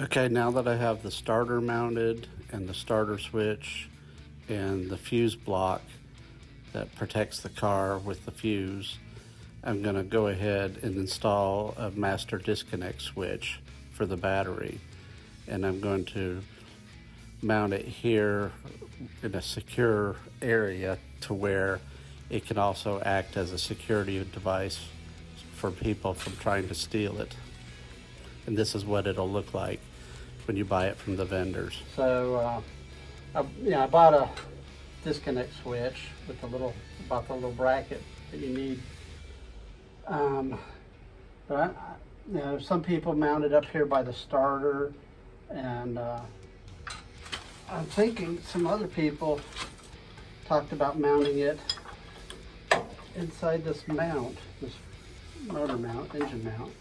Okay, now that I have the starter mounted and the starter switch and the fuse block that protects the car with the fuse, I'm going to go ahead and install a master disconnect switch for the battery. And I'm going to mount it here in a secure area to where it can also act as a security device for people from trying to steal it. And this is what it'll look like when you buy it from the vendors. So, I bought a disconnect switch with about the little bracket that you need. But some people mount it up here by the starter, and I'm thinking some other people talked about mounting it inside this mount, this motor mount, engine mount.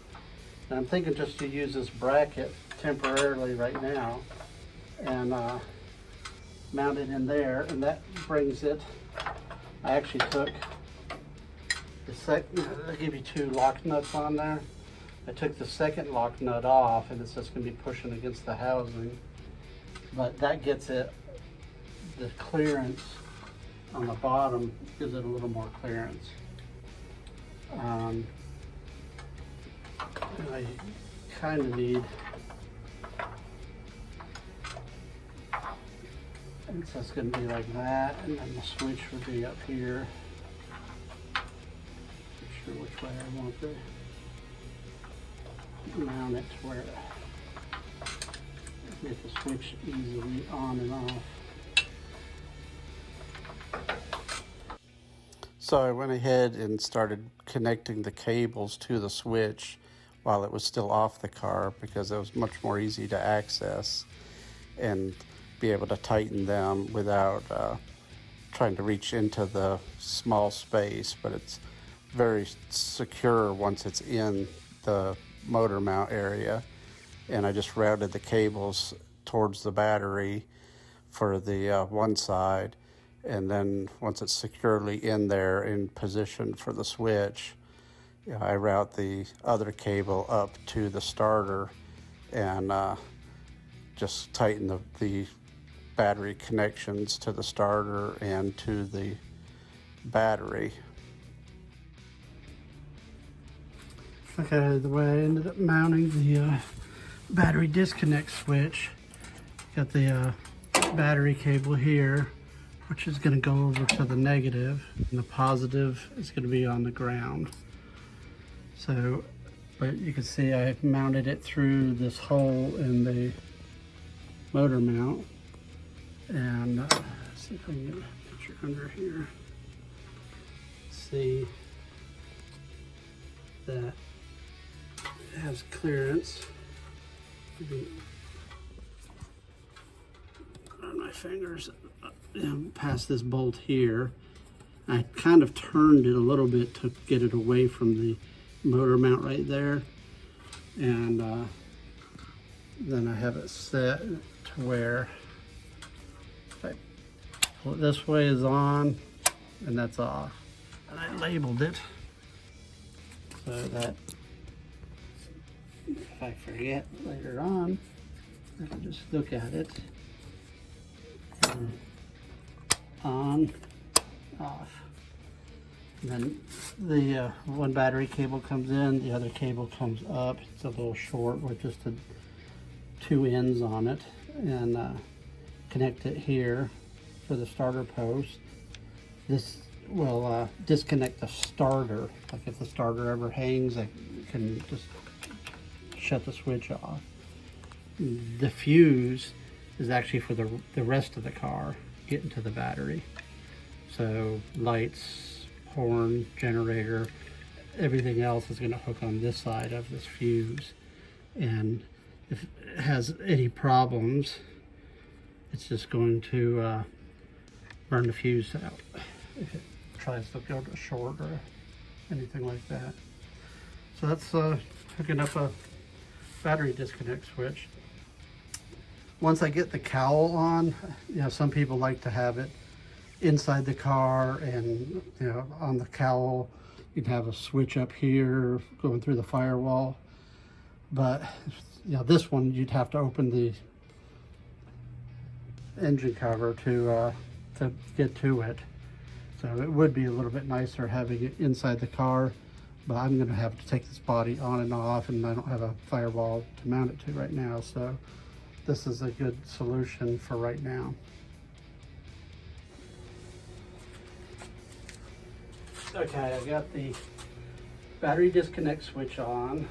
And I'm thinking just to use this bracket temporarily right now and mount it in there, and that brings it. I actually took I'll give you two lock nuts on there. I took the second lock nut off, and it's just going to be pushing against the housing, but that gets it, the clearance on the bottom gives it a little more clearance. I kind of need, and so it's going to be like that, and then the switch would be up here. Not sure which way I want to mount it to where I get the switch easily on and off. So I went ahead and started connecting the cables to the switch while it was still off the car, because it was much more easy to access and be able to tighten them without trying to reach into the small space. But it's very secure once it's in the motor mount area. And I just routed the cables towards the battery for the one side, and then once it's securely in there in position for the switch, I route the other cable up to the starter and just tighten the battery connections to the starter and to the battery. Okay, the way I ended up mounting the battery disconnect switch, got the battery cable here, which is going to go over to the negative, and the positive is going to be on the ground. So, but you can see I mounted it through this hole in the motor mount, and let's see if I can get a picture under here. See that it has clearance. On my fingers past this bolt here. I kind of turned it a little bit to get it away from the motor mount right there, and then I have it set to where if I pull it this way is on and that's off, and I labeled it so that if I forget later on, I can just look at it. On, off. And then the one battery cable comes in, the other cable comes up. It's a little short with just two ends on it, and connect it here for the starter post. This will disconnect the starter. Like if the starter ever hangs, I can just shut the switch off. The fuse is actually for the rest of the car, getting to the battery. So lights, horn, generator, everything else is going to hook on this side of this fuse. And if it has any problems, it's just going to burn the fuse out if it tries to go to short or anything like that. So that's hooking up a battery disconnect switch. Once I get the cowl on, some people like to have it inside the car, and on the cowl you'd have a switch up here going through the firewall. But this one you'd have to open the engine cover to get to it. So it would be a little bit nicer having it inside the car, but I'm going to have to take this body on and off, and I don't have a firewall to mount it to right now. So this is a good solution for right now. Okay, I got the battery disconnect switch on.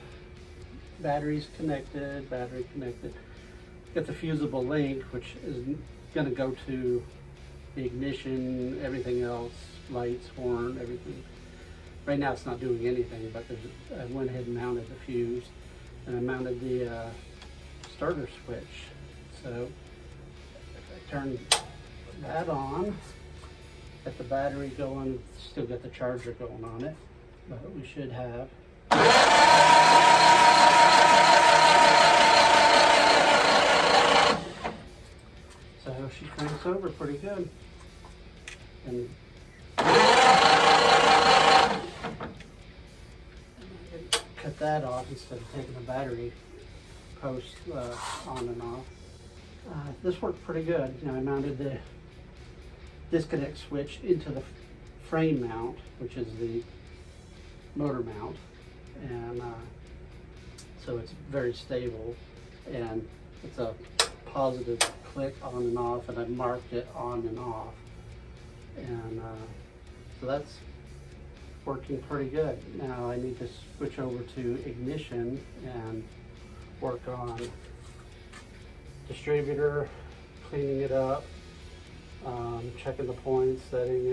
Battery's connected, battery connected. Got the fusible link, which is gonna go to the ignition, everything else, lights, horn, everything. Right now it's not doing anything, but I went ahead and mounted the fuse, and I mounted the starter switch. So if I turn that on, got the battery going, still got the charger going on it, but we should have. So she cranks over pretty good. And cut that off instead of taking the battery post on and off. This worked pretty good. I mounted the disconnect switch into the frame mount, which is the motor mount, and so it's very stable, and it's a positive click on and off, and I marked it on and off, and so that's working pretty good. Now I need to switch over to ignition and work on distributor, cleaning it up, checking the points, setting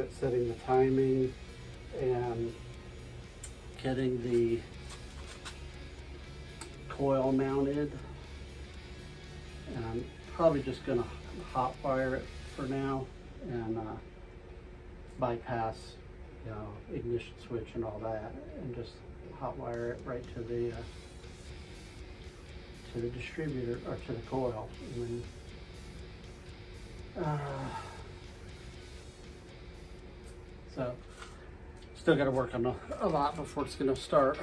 the timing, and getting the coil mounted. And I'm probably just gonna hot wire it for now and bypass, ignition switch and all that, and just hot wire it right to the distributor, or to the coil. And then, so still got to work on a lot before it's going to start.